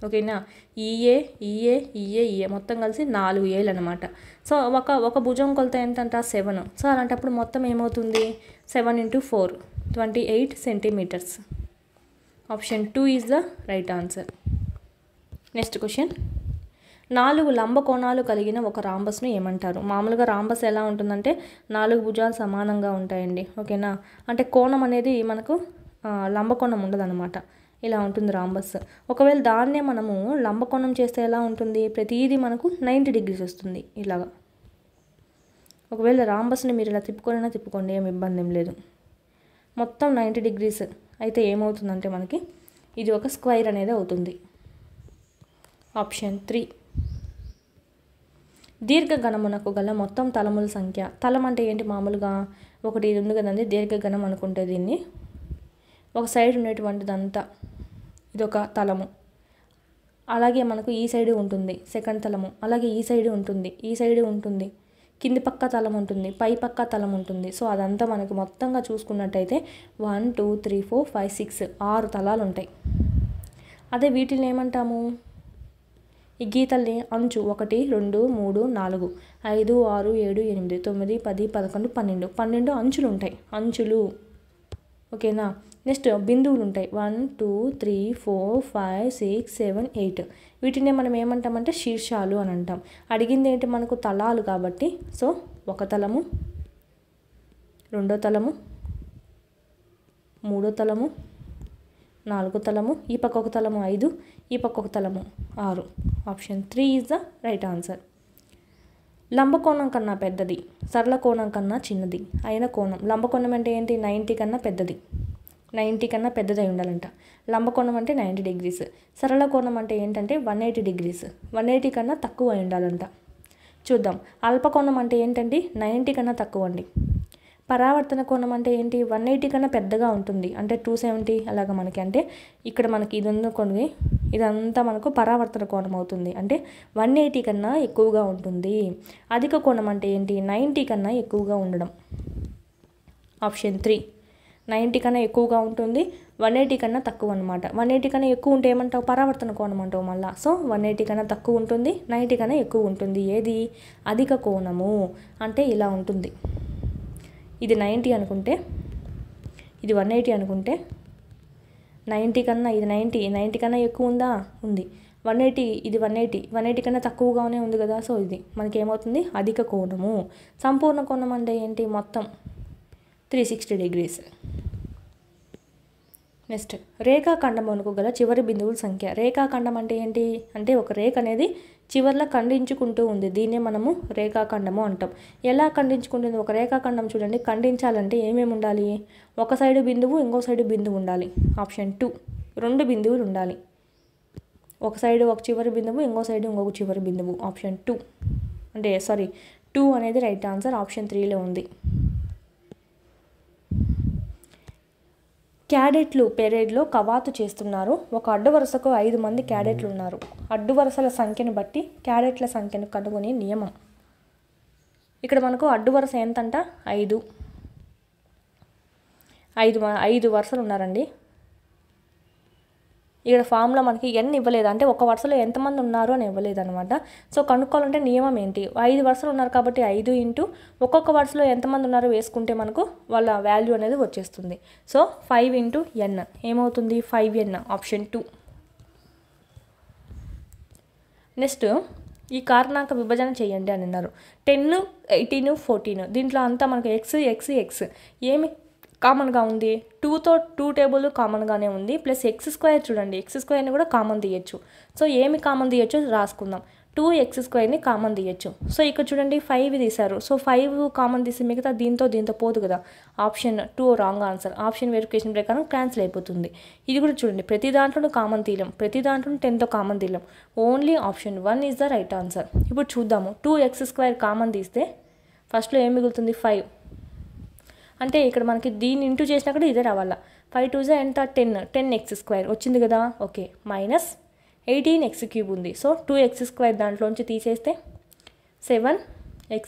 ఓకేనా. ఈఏ మొత్తం కలిసి 4 అనమాట. సో ఒక భుజం కొలత ఏంటంట? 7. సో అలాంటప్పుడు మొత్తం ఏమవుతుంది? 7 × 4 28 centimetres. Option 2 is the right answer. Next question, 4 లంబ కోణాలు కలిగిన ఒక రాంబస్ను ఏమంటారు? మామూలుగా రాంబస్ ఎలా ఉంటుందంటే 4 భుజాలు సమానంగా ఉంటాయండి, ఓకేనా. అంటే కోణం అనేది మనకు లంబకోణం ఉండదన్నమాట. ఇలా ఉంటుంది రాంబస్. ఒకవేళ దాన్నే మనము లంబకోణం చేస్తే ఎలా ఉంటుంది? ప్రతిదీ మనకు 90 degrees వస్తుంది ఇలాగా. ఒకవేళ రాంబస్ని మీరు ఇలా తిప్పుకోండి, ఏం ఇబ్బంది ఏం లేదు. మొత్తం 90 degrees అయితే ఏమవుతుందంటే మనకి ఇది ఒక స్క్వైర్ అనేది అవుతుంది. ఆప్షన్ 3. దీర్ఘగణమునకు గల మొత్తం తలముల సంఖ్య. తలం అంటే ఏంటి? మామూలుగా ఒకటి ఇది ఉంది కదండి, దీర్ఘగణం అనుకుంటే దీన్ని ఒక సైడ్ ఉండేటువంటిదంతా ఇదొక తలము. అలాగే మనకు ఈ సైడ్ ఉంటుంది సెకండ్ తలము, అలాగే ఈ సైడ్ ఉంటుంది, కింది పక్క తలం ఉంటుంది, పై పక్క తలం ఉంటుంది. సో అదంతా మనకు మొత్తంగా చూసుకున్నట్టయితే 1 2 3 4 5 6 6 తలాలు ఉంటాయి. అదే వీటిని ఏమంటాము? ఈ గీతల్ని అంచు 1 2 3 4 5 6 7 8 9 10 11 12 12 అంచులు ఉంటాయి, అంచులు, ఓకేనా. నెక్స్ట్ బిందువులు ఉంటాయి 1 2 3 4 5 6 7 8. వీటిని మనం ఏమంటామంటే శీర్షాలు అని అంటాం. అడిగింది ఏంటి మనకు? తలాలు కాబట్టి సో ఒక తలము, రెండో తలము, మూడో తలము, నాలుగో తలము, ఈ పక్క ఒక తలము 5, ఈ పక్క ఒక తలము 6. Option 3 is the right answer. లంబకోణం కన్నా పెద్దది, సరళ కోణం కన్నా చిన్నది అయిన కోణం. లంబకోణం అంటే ఏంటి? 90 కన్నా పెద్దది, 90 కన్నా పెద్దదై ఉండాలంట. లంబకోణం అంటే 90 degrees. సరళ కోణం అంటే ఏంటంటే 180 degrees, 180 కన్నా తక్కువ అయి ఉండాలంట. చూద్దాం. అల్పకోణం అంటే ఏంటంటే 90 కన్నా తక్కువ అండి. పరావర్తన కోణం అంటే ఏంటి? 180 కన్నా పెద్దగా ఉంటుంది, అంటే 270 అలాగా మనకి. అంటే ఇక్కడ మనకి ఇది ఉందనుకోండి, ఇదంతా మనకు పరావర్తన కోణం అవుతుంది, అంటే 180 కన్నా ఎక్కువగా ఉంటుంది. అధిక కోణం అంటే ఏంటి? 90 కన్నా ఎక్కువగా ఉండడం. ఆప్షన్ 3. 90 కన్నా ఎక్కువగా ఉంటుంది, 180 కన్నా తక్కువ అనమాట. 180 కన్నా ఎక్కువ ఉంటే ఏమంటావు? పరావర్తన కోణం అంటావు మళ్ళీ. సో 180 కన్నా తక్కువ ఉంటుంది, 90 కన్నా ఎక్కువ ఉంటుంది. ఏది? అధిక కోణము. అంటే ఇలా ఉంటుంది. ఇది 90 అనుకుంటే, ఇది 180 అనుకుంటే, 90 కన్నా ఇది 90 కన్నా ఎక్కువ ఉందా? ఉంది. 180 ఇది 180 కన్నా తక్కువగానే ఉంది కదా. సో ఇది మనకి ఏమవుతుంది? అధిక కోణము. సంపూర్ణ కోణం అంటే ఏంటి? మొత్తం 360 degrees. నెక్స్ట్, రేఖాఖండమునకు గల చివరి బిందువుల సంఖ్య. రేఖాఖండం అంటే ఏంటి? అంటే ఒక రేఖ అనేది చివర్లో ఖండించుకుంటూ ఉంది. దీన్నే మనము రేఖాఖండము అంటాం. ఎలా ఖండించుకుంటుంది? ఒక రేఖాఖండం చూడండి, ఖండించాలంటే ఏమేమి ఉండాలి? ఒక సైడు బిందువు, ఇంకో సైడు బిందువు ఉండాలి. ఆప్షన్ 2 2 బిందువులు ఉండాలి. ఒక సైడు ఒక చివరి బిందువు, ఇంకో సైడు ఇంకొక చివరి బిందువు. ఆప్షన్ 2 అంటే 2 అనేది రైట్ ఆన్సర్. ఆప్షన్ 3లో ఉంది. క్యాడెట్లు పెరేడ్లో కవాతు చేస్తున్నారు. ఒక అడ్డు వరుసకు 5 మంది క్యాడెట్లు ఉన్నారు. అడ్డు వరుసల సంఖ్యను బట్టి క్యాడెట్ల సంఖ్యను కనుగొనే నియమం. ఇక్కడ మనకు అడ్డు వరుస ఎంతంట? 5 వరుసలు ఉన్నారండి. ఇక్కడ ఫామ్లో మనకి ఎన్ని ఇవ్వలేదు, అంటే ఒక వరుసలో ఎంతమంది ఉన్నారు అని ఇవ్వలేదు అనమాట. సో కనుక్కోవాలంటే నియమం ఏంటి? 5 వరుసలు ఉన్నారు కాబట్టి 5 ఇంటూ ఒక్కొక్క వరుసలో ఎంతమంది ఉన్నారో వేసుకుంటే మనకు వాళ్ళ వాల్యూ అనేది వచ్చేస్తుంది. సో 5 ఇంటూ n ఏమవుతుంది? 5n. ఆప్షన్ 2. నెక్స్ట్, ఈ కారణాంక విభజన చేయండి అని అన్నారు. 10, 18, 14 దీంట్లో అంతా మనకు x ఏమి కామన్గా ఉంది? 2తో 2 టేబుల్ కామన్గానే ఉంది. ప్లస్ x² చూడండి, x²ని కూడా కామన్ తీయచ్చు. సో ఏమి కామన్ తీయచ్చు రాసుకుందాం. 2x² కామన్ తీయచ్చు. సో ఇక్కడ చూడండి 5 తీశారు. సో 5 కామన్ తీసి మిగతా దీంతో పోదు కదా. Option 2 wrong answer. Option verification ప్రకారం క్యాన్సిల్ అయిపోతుంది. ఇది కూడా చూడండి, ప్రతి దాంట్లో కామన్ తీయలేం, ప్రతి దాంట్లో 10తో కామన్ తీయలేం. Only option 1 is the right answer. ఇప్పుడు చూద్దాము. 2x² కామన్ తీస్తే ఫస్ట్లో ఏం మిగులుతుంది? 5. అంటే ఇక్కడ మనకి దీన్ని ఇంటూ చేసినా కూడా ఇదే రావాలా. 5 2 ఎంత? 10x² వచ్చింది కదా. ఓకే, మైనస్ 18x³ ఉంది. సో 2x² దాంట్లోంచి తీసేస్తే 9x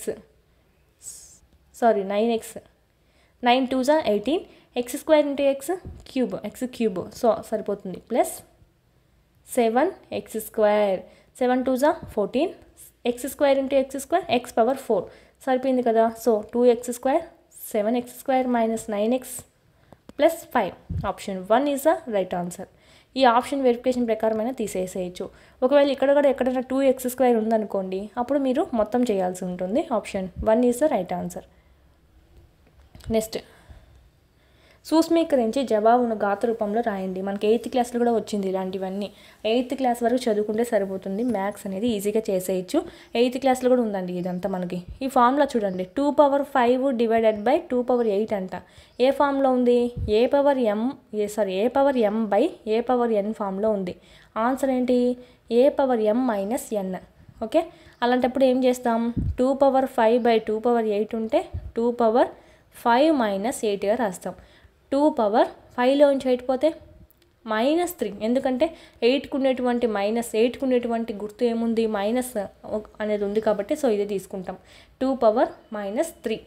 9 2 18 x² into x³ so సరిపోతుంది. Plus 7x², 7 2 14 x² into x² x⁴ సరిపోయింది కదా. So 2x², 7x² minus 9x plus 5. Option 1 is the right answer. ఈ ఆప్షన్ వెరిఫికేషన్ ప్రకారమైనా తీసేసేయచ్చు. ఒకవేళ ఇక్కడ కూడా ఎక్కడైనా 2x² ఉందనుకోండి, అప్పుడు మీరు మొత్తం చేయాల్సి ఉంటుంది. Option 1 is the right answer. Next, సూక్ష్మీకరించి జవాబును ఘాత రూపంలో రాయండి. మనకి 8th క్లాస్లో కూడా వచ్చింది ఇలాంటివన్నీ. 8th క్లాస్ వరకు చదువుకుంటే సరిపోతుంది. మ్యాథ్స్ అనేది ఈజీగా చేసేయచ్చు. 8th క్లాస్లో కూడా ఉందండి ఇదంతా మనకి. ఈ ఫార్ములా చూడండి, 2⁴ డివైడెడ్ బై 2⁴ అంట. ఏ ఫామ్లో ఉంది? a⁴m బై a⁴n ఫామ్లో ఉంది. ఆన్సర్ ఏంటి? a⁴m minus n. ఓకే, అలాంటప్పుడు ఏం చేస్తాం? 2⁴ బై 2⁴ ఉంటే 2⁴ మైనస్ 8గా రాస్తాం. 2⁴లోంచి 8 పోతే -3. ఎందుకంటే 8కు ఉండేటువంటి గుర్తు ఏముంది? మైనస్ అనేది ఉంది కాబట్టి సో ఇది తీసుకుంటాం. 2⁻−3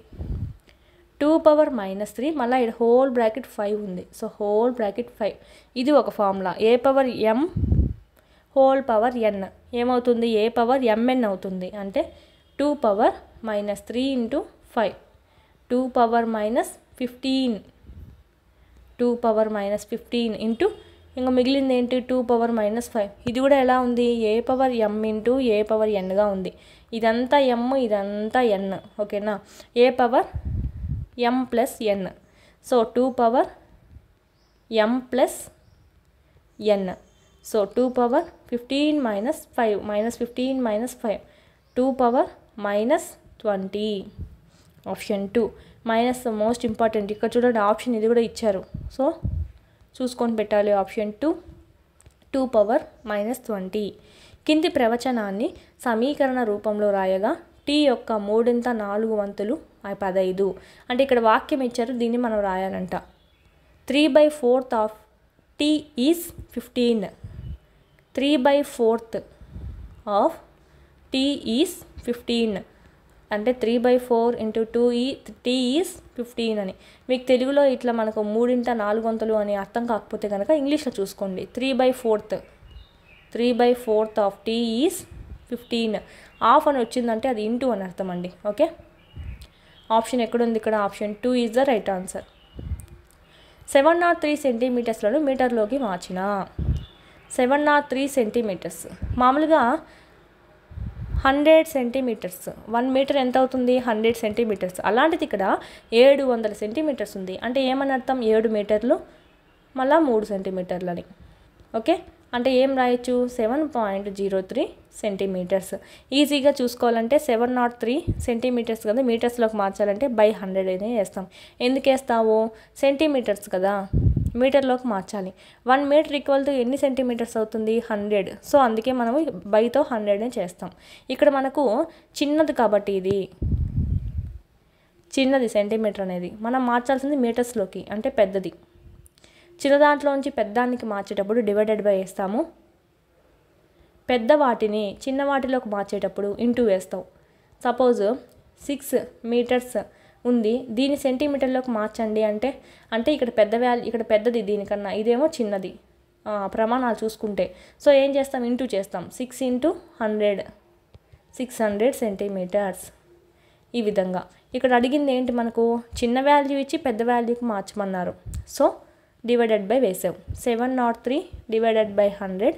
మళ్ళీ ఇక్కడ హోల్ బ్రాకెట్ 5 ఉంది. సో హోల్ బ్రాకెట్ 5 ఇది ఒక formula. a⁴m whole power n ఏమవుతుంది? a⁴mn అవుతుంది. అంటే 2⁻−3 ఇంటూ 5 2⁻−15 ఇంటూ ఇంకా మిగిలింది ఏంటి? 2⁻−5. ఇది కూడా ఎలా ఉంది? a⁴m ఇంటూ a⁴nగా ఉంది. ఇదంతా m, ఇదంతా n. ఓకేనా? a⁴m plus n. So 2⁻m plus n. So 2⁻15 minus 5 2⁻−20. Option 2 minus most important. ఇక్కడ చూడండి ఆప్షన్ ఇది కూడా ఇచ్చారు. సో చూసుకొని పెట్టాలి. ఆప్షన్ 2 2⁻−20. కింది ప్రవచనాన్ని సమీకరణ రూపంలో రాయగా t యొక్క 3/4 15. అంటే ఇక్కడ వాక్యం ఇచ్చారు, దీన్ని మనం రాయాలంట. 3/4 of t is 15. 3/4 of t is 15 అంటే 3/4 ఇంటూ 2 t ఈజ్ 15 అని. మీకు తెలుగులో ఇట్లా మనకు 3/4 అని అర్థం కాకపోతే కనుక ఇంగ్లీష్లో చూసుకోండి. 3/4 ఆఫ్ t ఈజ్ 15. ఆఫ్ అని వచ్చిందంటే అది ఇంటూ అని అర్థం అండి. ఓకే, ఆప్షన్ ఎక్కడుంది? ఇక్కడ option 2 is the right answer. 703 సెంటీమీటర్స్లను మీటర్లోకి మార్చిన 703 సెంటీమీటర్స్ మామూలుగా 100 సెంటీమీటర్స్ 1 మీటర్ ఎంత అవుతుంది? 100 సెంటీమీటర్స్. అలాంటిది ఇక్కడ 700 సెంటీమీటర్స్ ఉంది. అంటే ఏమని అర్థం? 7 మీటర్లు మళ్ళీ 3 సెంటీమీటర్లని. ఓకే, అంటే ఏం రాయొచ్చు 7.03 సెంటీమీటర్స్. ఈజీగా చూసుకోవాలంటే 703 సెంటీమీటర్స్ కదా, మీటర్స్లోకి మార్చాలంటే బై 100 అనే వేస్తాం. ఎందుకు వేస్తావు? సెంటీమీటర్స్ కదా, మీటర్లోకి మార్చాలి. 1 మీటర్ ఈక్వల్ టు ఎన్ని సెంటీమీటర్స్ అవుతుంది? 100. సో అందుకే మనము బైతో 100 చేస్తాం. ఇక్కడ మనకు చిన్నది కాబట్టి ఇది చిన్నది సెంటీమీటర్ అనేది, మనం మార్చాల్సింది మీటర్స్లోకి అంటే పెద్దది. చిన్న దాంట్లోంచి పెద్దానికి మార్చేటప్పుడు డివైడెడ్ బై వేస్తాము. పెద్ద వాటిని చిన్న వాటిలోకి మార్చేటప్పుడు ఇంటూ వేస్తాం. సపోజ్ 6 మీటర్స్ ఉంది, దీని సెంటీమీటర్లోకి మార్చండి అంటే ఇక్కడ ఇక్కడ పెద్దది దీనికన్నా, ఇదేమో చిన్నది ప్రమాణాలు చూసుకుంటే. సో ఏం చేస్తాం? ఇంటూ చేస్తాం. 6 × 100 600 సెంటీమీటర్స్. ఈ విధంగా ఇక్కడ అడిగింది ఏంటి మనకు? చిన్న వాల్యూ ఇచ్చి పెద్ద వాల్యూకి మార్చమన్నారు. సో డివైడెడ్ బై వేసాం. 703 divided by 100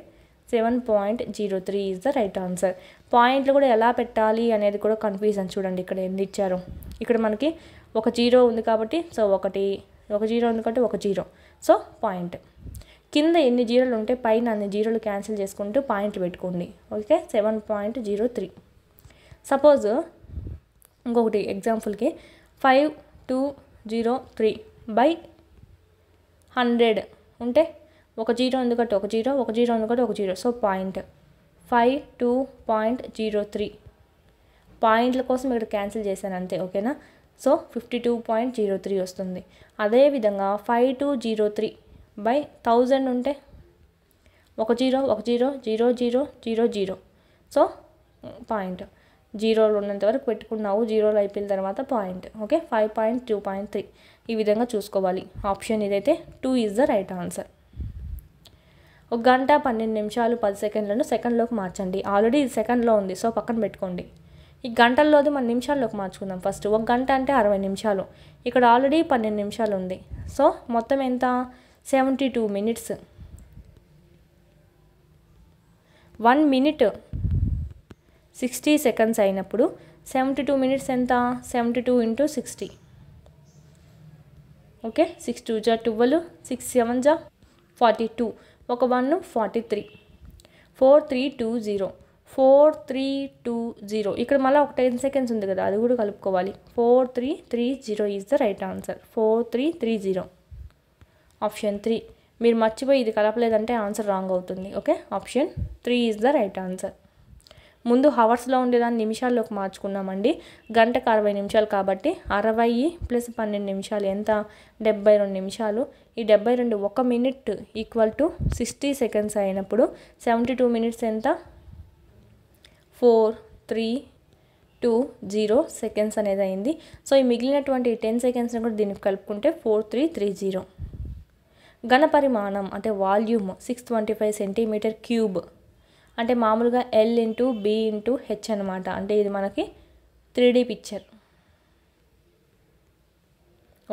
7.03 is the right answer. పాయింట్లు కూడా ఎలా పెట్టాలి అనేది కూడా కన్ఫ్యూజన్. చూడండి ఇక్కడ ఎన్ని ఇచ్చారు. ఇక్కడ మనకి ఒక 0 ఉంది కాబట్టి సో ఒక 0 ఉంది కాబట్టి ఒక 0. So point. కింద ఎన్ని జీరోలు ఉంటే పైన అన్ని జీరోలు క్యాన్సిల్ చేసుకుంటూ పాయింట్ పెట్టుకోండి. ఓకే, 7.03. సపోజ్ ఇంకొకటి ఎగ్జాంపుల్కి 5203 బై 100 ఉంటే ఒక 0 ఎందుకంటే ఒక 0 ఎందుకంటే ఒక 0. సో పాయింట్ 52.03 పాయింట్ల కోసం ఇక్కడ క్యాన్సిల్ చేశాను అంతే. ఓకేనా? సో 52.03 వస్తుంది. అదేవిధంగా 5203 బై 1000 ఉంటే ఒక 0 0. So point. జీరోలు ఉన్నంత వరకు పెట్టుకున్నావు, జీరోలు అయిపోయిన తర్వాత పాయింట్. ఓకే, 5.2.3 ఈ విధంగా చూసుకోవాలి. ఆప్షన్ ఇదైతే 2 ఈజ్ ద రైట్ ఆన్సర్. 1 గంట 12 నిమిషాలు 10 సెకండ్లను సెకండ్లోకి మార్చండి. ఆల్రెడీ ఇది సెకండ్లో ఉంది, సో పక్కన పెట్టుకోండి. ఈ గంటల్లోది మన నిమిషాల్లోకి మార్చుకుందాం ఫస్ట్. 1 గంట అంటే 60 నిమిషాలు, ఇక్కడ ఆల్రెడీ 12 నిమిషాలు ఉంది. సో మొత్తం ఎంత? 72 మినిట్స్. 1 మినిట్ 60 సెకండ్స్ అయినప్పుడు 72 మినిట్స్ ఎంత? 72 × 60. ఓకే, 6 2 జా 12, 6 7 జా 42, ఒక 1 43, 4320 4320. ఇక్కడ మళ్ళీ ఒక 10 సెకండ్స్ ఉంది కదా, అది కూడా కలుపుకోవాలి. 4330 is the right answer. 4330 option 3. మీరు మర్చిపోయి ఇది కలపలేదంటే ఆన్సర్ రాంగ్ అవుతుంది. Okay, option 3 is the right answer. ముందు హవర్స్లో ఉండేదాన్ని నిమిషాల్లోకి మార్చుకున్నామండి. గంటకు 60 నిమిషాలు కాబట్టి 60 + 12 నిమిషాలు ఎంత? 72 నిమిషాలు. ఈ 72 1 మినిట్ ఈక్వల్ టు 60 సెకండ్స్ అయినప్పుడు 72 మినిట్స్ ఎంత? 4320 సెకండ్స్ అనేది అయింది. సో ఈ మిగిలినటువంటి 10 సెకండ్స్ని కూడా దీనికి కలుపుకుంటే 4330. ఘన పరిమాణం అంటే వాల్యూమ్ 625 సెంటీమీటర్ క్యూబ్. అంటే మామూలుగా L × B × H అనమాట. అంటే ఇది మనకి 3D పిక్చర్.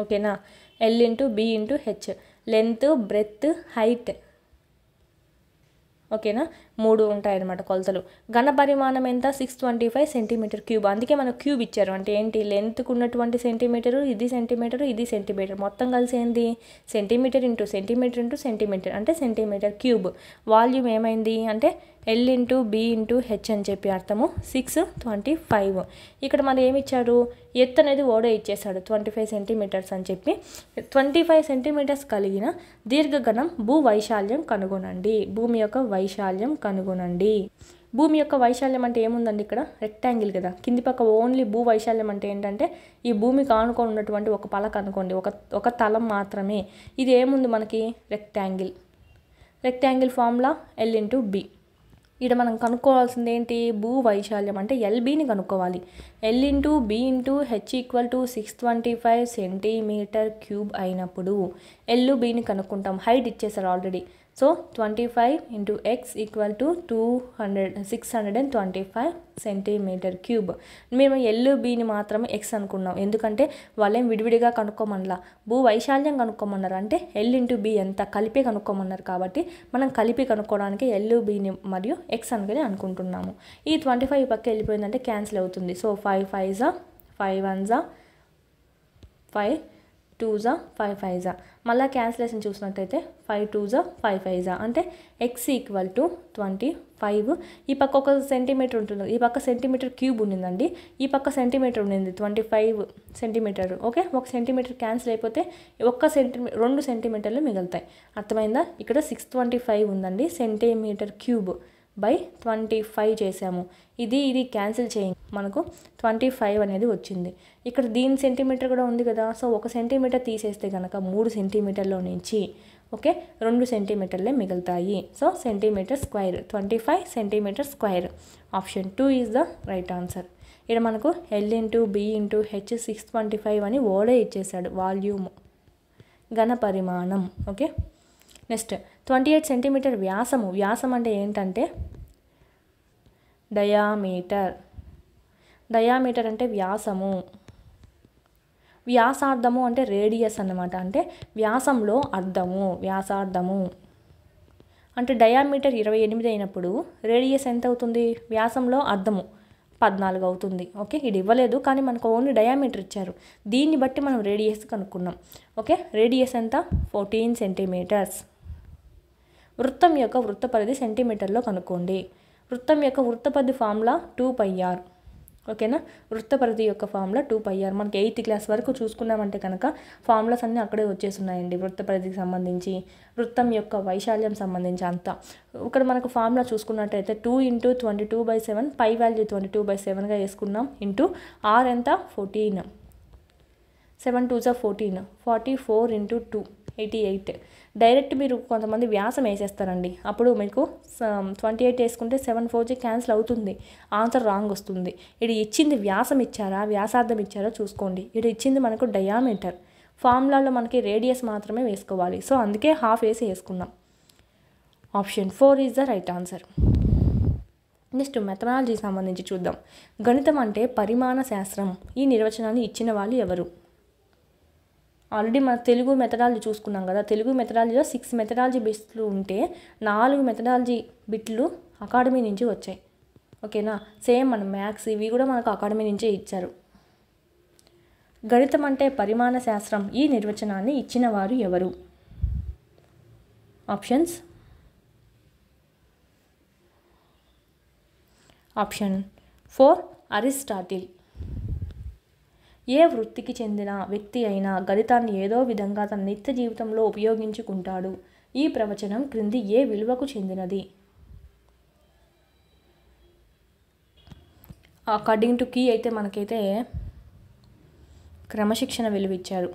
ఓకేనా? L × B × H, length, breadth, height. ఓకేనా? 3 ఉంటాయన్నమాట కొలతలు. ఘన పరిమాణం ఎంత? 625 సెంటీమీటర్ క్యూబ్. అందుకే మనకు క్యూబ్ ఇచ్చారు. అంటే ఏంటి? లెంత్కు ఉన్నటువంటి సెంటీమీటరు, ఇది సెంటీమీటరు, ఇది సెంటీమీటర్, మొత్తం కలిసి ఏంది? సెంటీమీటర్ × సెంటీమీటర్ × సెంటీమీటర్ అంటే సెంటీమీటర్ క్యూబ్. వాల్యూమ్ ఏమైంది అంటే L × B × H అని చెప్పి అర్థము 625. ఇక్కడ మనం ఏమి ఇచ్చారు? ఎత్తు అనేది ఓడే ఇచ్చేసాడు 25 సెంటీమీటర్స్ అని చెప్పి. 25 సెంటీమీటర్స్ కలిగిన దీర్ఘఘనం భూ వైశాల్యం కనుగొనండి. భూమి యొక్క వైశాల్యం కనుగొనండి. భూమి యొక్క వైశాల్యం అంటే ఏముందండి? ఇక్కడ రెక్టాంగిల్ కదా, కింది పక్క ఓన్లీ భూ వైశాల్యం అంటే ఏంటంటే ఈ భూమికి ఆనుకొని ఉన్నటువంటి ఒక పలక అనుకోండి, ఒక తలం మాత్రమే. ఇది ఏముంది మనకి? Rectangle. Rectangle formula L × B. ఇక్కడ మనం కనుక్కోవాల్సింది ఏంటి? భూ వైశాల్యం అంటే LBని కనుక్కోవాలి. L × B × H = 625 centimetre cube అయినప్పుడు LBని కనుక్కుంటాం. హైట్ ఇచ్చేసారు already. So 25 × X = 625 centimetre cube. మేము LBని మాత్రమే X అనుకున్నాం, ఎందుకంటే వాళ్ళేం విడివిడిగా కనుక్కోమనలా, భూ వైశాల్యం కనుక్కోమన్నారు. అంటే L × B ఎంత కలిపి కనుక్కోమన్నారు కాబట్టి మనం కలిపి కనుక్కోవడానికి LBని మరియు X అనుకుని అనుకుంటున్నాము. ఈ 25 పక్క వెళ్ళిపోయిందంటే క్యాన్సిల్ అవుతుంది. సో 5 5 5 1 5 2 5 5 మళ్ళీ క్యాన్సిలేషన్ చూసినట్టయితే 5 2 5 5 అంటే x ఈక్వల్ టు 25. ఈ పక్క ఒక సెంటీమీటర్ ఉంటుంది, ఈ పక్క సెంటీమీటర్ క్యూబ్ ఉండిందండి, ఈ పక్క సెంటీమీటర్ ఉండింది 25 సెంటీమీటర్. ఓకే, 1 సెంటీమీటర్ క్యాన్సిల్ అయిపోతే 2 సెంటీమీటర్లు మిగులుతాయి. అర్థమైందా? ఇక్కడ 625 ఉందండి, సెంటీమీటర్ క్యూబ్ బై 25 చేసాము. ఇది క్యాన్సిల్ చేయండి, మనకు 25 అనేది వచ్చింది. ఇక్కడ దీని సెంటీమీటర్ కూడా ఉంది కదా, సో 1 సెంటీమీటర్ తీసేస్తే కనుక 3 సెంటీమీటర్లో నుంచి ఓకే 2 సెంటీమీటర్లే మిగులుతాయి. So centimetre square 25 centimetre square. Option 2 is the right answer. ఇక్కడ మనకు L into B into H 625 అని ఓడే ఇచ్చేసాడు, వాల్యూమ్ ఘన పరిమాణం. ఓకే, నెక్స్ట్ 28 సెంటీమీటర్ వ్యాసము. వ్యాసం అంటే ఏంటంటే డయామీటర్. డయామీటర్ అంటే వ్యాసము. వ్యాసార్థము అంటే రేడియస్ అన్నమాట, అంటే వ్యాసంలో అర్థము, వ్యాసార్థము. అంటే డయామీటర్ 28 అయినప్పుడు రేడియస్ ఎంత అవుతుంది? వ్యాసంలో అర్థము 14 అవుతుంది. ఓకే, ఇది ఇవ్వలేదు కానీ మనకు ఓన్లీ డయామీటర్ ఇచ్చారు, దీన్ని బట్టి మనం రేడియస్ కనుక్కున్నాం. ఓకే, రేడియస్ ఎంత? 14 సెంటీమీటర్స్. వృత్తం యొక్క వృత్త పరిధి సెంటీమీటర్లో కనుక్కోండి. వృత్తం యొక్క వృత్త పరిధి ఫార్ములా 2πr. ఓకేనా, వృత్త పరిధి యొక్క ఫార్ములా 2πr. మనకి 8th క్లాస్ వరకు చూసుకున్నామంటే కనుక ఫార్ములాస్ అన్నీ అక్కడే వచ్చేస్తున్నాయండి. వృత్త పరిధికి సంబంధించి, వృత్తం యొక్క వైశాల్యం సంబంధించి అంతా. ఇక్కడ మనకు ఫార్ములా చూసుకున్నట్టయితే 2 × 22/7, పై వాల్యూ 22/7గా వేసుకున్నాం, ఇంటూ r ఎంత? 14. 7 2 14, 44 × 2 88. డైరెక్ట్ మీరు కొంతమంది వ్యాసం వేసేస్తారండి, అప్పుడు మీకు 28 వేసుకుంటే 7 4 క్యాన్సిల్ అవుతుంది, ఆన్సర్ రాంగ్ వస్తుంది. ఇది ఇచ్చింది వ్యాసం ఇచ్చారా వ్యాసార్థం ఇచ్చారో చూసుకోండి. ఇది ఇచ్చింది మనకు డయామీటర్. ఫార్ములాలో మనకి రేడియస్ మాత్రమే వేసుకోవాలి, సో అందుకే హాఫ్ వేసి వేసుకున్నాం. Option 4 is the right answer. Next మెథడాలజీకి సంబంధించి చూద్దాం. గణితం అంటే పరిమాణ శాస్త్రం. ఈ నిర్వచనాన్ని ఇచ్చిన వాళ్ళు ఎవరు? ఆల్రెడీ మన తెలుగు మెథడాలజీ చూసుకున్నాం కదా, తెలుగు మెథడాలజీలో 6 మెథడాలజీ బిట్లు ఉంటే 4 మెథడాలజీ బిట్లు అకాడమీ నుంచి వచ్చాయి. ఓకేనా, సేమ్ మన మ్యాథ్స్ ఇవి కూడా మనకు అకాడమీ నుంచే ఇచ్చారు. గణితం అంటే పరిమాణ శాస్త్రం. ఈ నిర్వచనాన్ని ఇచ్చిన వారు ఎవరు? ఆప్షన్స్. Option 4 Aristotle. ఏ వృత్తికి చెందిన వ్యక్తి అయినా గణితాన్ని ఏదో విధంగా తన నిత్య జీవితంలో ఉపయోగించుకుంటాడు. ఈ ప్రవచనం క్రింది ఏ విలువకు చెందినది? అకార్డింగ్ టు కీ అయితే మనకైతే క్రమశిక్షణ విలువ ఇచ్చారు.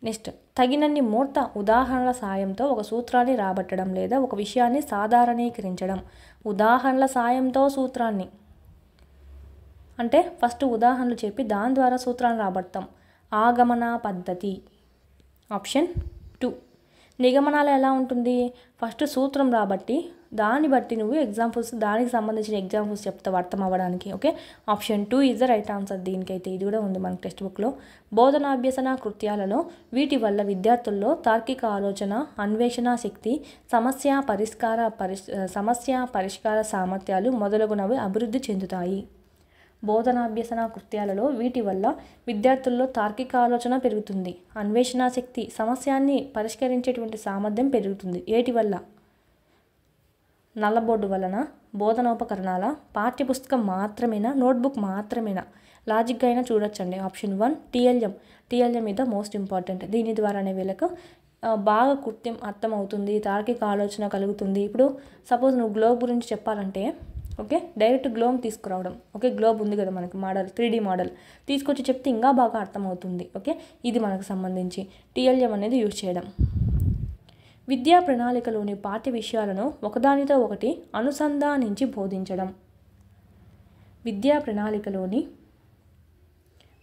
నెక్స్ట్, తగినన్ని మూర్త ఉదాహరణల సాయంతో ఒక సూత్రాన్ని రాబట్టడం లేదా ఒక విషయాన్ని సాధారణీకరించడం. ఉదాహరణల సాయంతో సూత్రాన్ని అంటే ఫస్ట్ ఉదాహరణలు చెప్పి దాని ద్వారా సూత్రాన్ని రాబడతాం. ఆగమన పద్ధతి. ఆప్షన్ 2. నిగమనాలు ఎలా ఉంటుంది? ఫస్ట్ సూత్రం రాబట్టి దాన్ని బట్టి నువ్వు ఎగ్జాంపుల్స్, దానికి సంబంధించిన ఎగ్జాంపుల్స్ చెప్తావు అర్థం అవ్వడానికి. Okay, option 2 is the right answer. దీనికైతే ఇది కూడా ఉంది మన టెక్స్ట్ బుక్లో. బోధనాభ్యసన కృత్యాలలో వీటి వల్ల విద్యార్థుల్లో తార్కిక ఆలోచన, అన్వేషణ శక్తి, సమస్య పరిష్కార సామర్థ్యాలు మొదలగునవి అభివృద్ధి చెందుతాయి. బోధనాభ్యసన కృత్యాలలో వీటి వల్ల విద్యార్థుల్లో తార్కిక ఆలోచన పెరుగుతుంది, అన్వేషణ శక్తి, సమస్యాన్ని పరిష్కరించేటువంటి సామర్థ్యం పెరుగుతుంది. ఏటి వల్ల? నల్లబోర్డు వలన, బోధనోపకరణాల, పాఠ్యపుస్తకం మాత్రమేనా, నోట్బుక్ మాత్రమేనా? లాజిక్గా అయినా చూడొచ్చండి. ఆప్షన్ 1 టీఎల్ఎం ఇది మోస్ట్ ఇంపార్టెంట్. దీని ద్వారానే వీళ్ళకు బాగా కృత్యం అర్థమవుతుంది, తార్కిక ఆలోచన కలుగుతుంది. ఇప్పుడు సపోజ్ నువ్వు గ్లోబ్ గురించి చెప్పాలంటే ఓకే, డైరెక్ట్ గ్లోబ్ తీసుకురావడం. ఓకే, గ్లోబ్ ఉంది కదా మనకి మోడల్, 3D మోడల్ తీసుకొచ్చి చెప్తే ఇంకా బాగా అర్థమవుతుంది. ఓకే, ఇది మనకు సంబంధించి టీఎల్ఎం అనేది యూజ్ చేయడం. విద్యా ప్రణాళికలోని పాఠ్య విషయాలను ఒకదానితో ఒకటి అనుసంధానించి బోధించడం. విద్యా ప్రణాళికలోని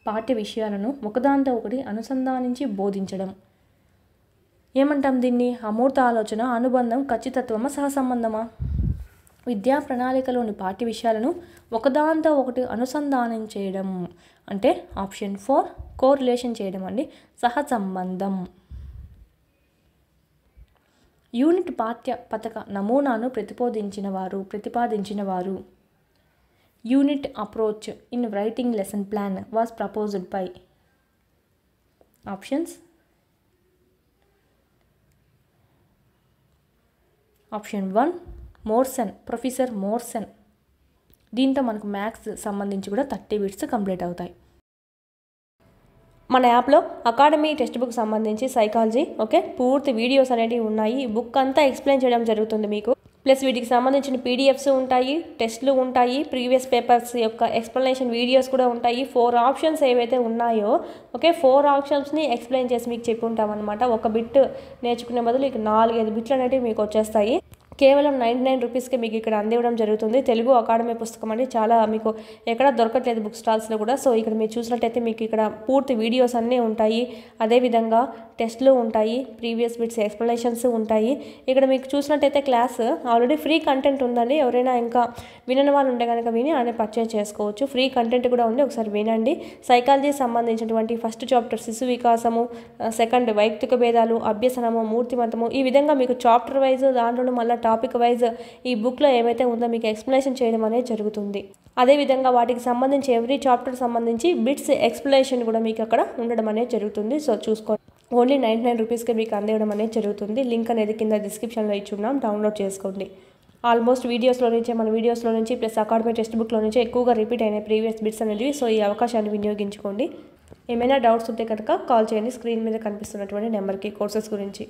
పాఠ్య విషయాలను ఒకదానితో ఒకటి అనుసంధానించి బోధించడం. ఏమంటాం దీన్ని? అమూర్త ఆలోచన, అనుబంధం, ఖచ్చితత్వమా, సహసంబంధమా? విద్యా ప్రణాళికలోని పాఠ్య విషయాలను ఒకదానితో ఒకటి అనుసంధానం చేయడం అంటే ఆప్షన్ 4 కోరిలేషన్ చేయడం అండి, సహసంబంధం. యూనిట్ పాఠ్య పథక నమూనాను ప్రతిపాదించిన వారు. Unit approach in writing lesson plan was proposed by. Options. Option 1 Morrison, professor Morrison. దీంతో మనకు మ్యాథ్స్ సంబంధించి కూడా 30 బిట్స్ కంప్లీట్ అవుతాయి. మన యాప్లో అకాడమీ టెక్స్ట్ బుక్ సంబంధించి సైకాలజీ ఓకే పూర్తి వీడియోస్ అనేవి ఉన్నాయి. ఈ బుక్ అంతా ఎక్స్ప్లెయిన్ చేయడం జరుగుతుంది మీకు. ప్లస్ వీటికి సంబంధించిన పీడిఎఫ్స్ ఉంటాయి, టెస్ట్లు ఉంటాయి, ప్రీవియస్ పేపర్స్ యొక్క ఎక్స్ప్లెనేషన్ వీడియోస్ కూడా ఉంటాయి. 4 ఆప్షన్స్ ఏవైతే ఉన్నాయో ఓకే 4 ఆప్షన్స్ని ఎక్స్ప్లెయిన్ చేసి మీకు చెప్పి ఉంటామన్నమాట. ఒక బిట్ నేర్చుకునే బదులు ఇక 4-5 బిట్లు అనేవి మీకు వచ్చేస్తాయి. కేవలం 99 రూపీస్కి మీకు ఇక్కడ అందివ్వడం జరుగుతుంది. తెలుగు అకాడమీ పుస్తకం అండి. చాలా మీకు ఎక్కడ దొరకట్లేదు బుక్ స్టాల్స్లో కూడా. సో ఇక్కడ మీరు చూసినట్టయితే మీకు ఇక్కడ పూర్తి వీడియోస్ అన్నీ ఉంటాయి. అదేవిధంగా టెస్ట్లు ఉంటాయి, ప్రీవియస్ బిట్స్ ఎక్స్ప్లెనేషన్స్ ఉంటాయి. ఇక్కడ మీకు చూసినట్టయితే క్లాస్ ఆల్రెడీ ఫ్రీ కంటెంట్ ఉందండి. ఎవరైనా ఇంకా వినని వాళ్ళు ఉంటే కనుక విని ఆయన పర్చేజ్ చేసుకోవచ్చు. ఫ్రీ కంటెంట్ కూడా ఉంది, ఒకసారి వినండి. సైకాలజీ సంబంధించినటువంటి ఫస్ట్ చాప్టర్ శిశు వికాసము, సెకండ్ వైయక్తిక భేదాలు, అభ్యసనము, మూర్తిమతము, ఈ విధంగా మీకు చాప్టర్ వైజ్ దాంట్లోనూ మళ్ళీ టాపిక్ వైజ్ ఈ బుక్లో ఏవైతే ఉందో మీకు ఎక్స్ప్లెనేషన్ చేయడం అనేది జరుగుతుంది. అదేవిధంగా వాటికి సంబంధించి ఎవ్రీ చాప్టర్ సంబంధించి బిట్స్ ఎక్స్ప్లెనేషన్ కూడా మీకు అక్కడ ఉండడం అనేది జరుగుతుంది. సో చూసుకోండి. ఓన్లీ 99 రూపీస్కి మీకు అందివ్వడం అనేది జరుగుతుంది. లింక్ అనేది కింద డిస్క్రిప్షన్లో ఇచ్చున్నాం, డౌన్లోడ్ చేసుకోండి. ఆల్మోస్ట్ మన వీడియోస్లో నుంచి ప్లస్ అకాడమీ టెక్స్ట్ బుక్లో నుంచి ఎక్కువగా రిపీట్ అయిన ప్రీవియస్ బిట్స్ అనేవి. సో ఈ అవకాశాన్ని వినియోగించుకోండి. ఏమైనా డౌట్స్ ఉంటే కనుక కాల్ చేయండి. స్క్రీన్ మీద కనిపిస్తున్నటువంటి నెంబర్కి కోర్సెస్ గురించి.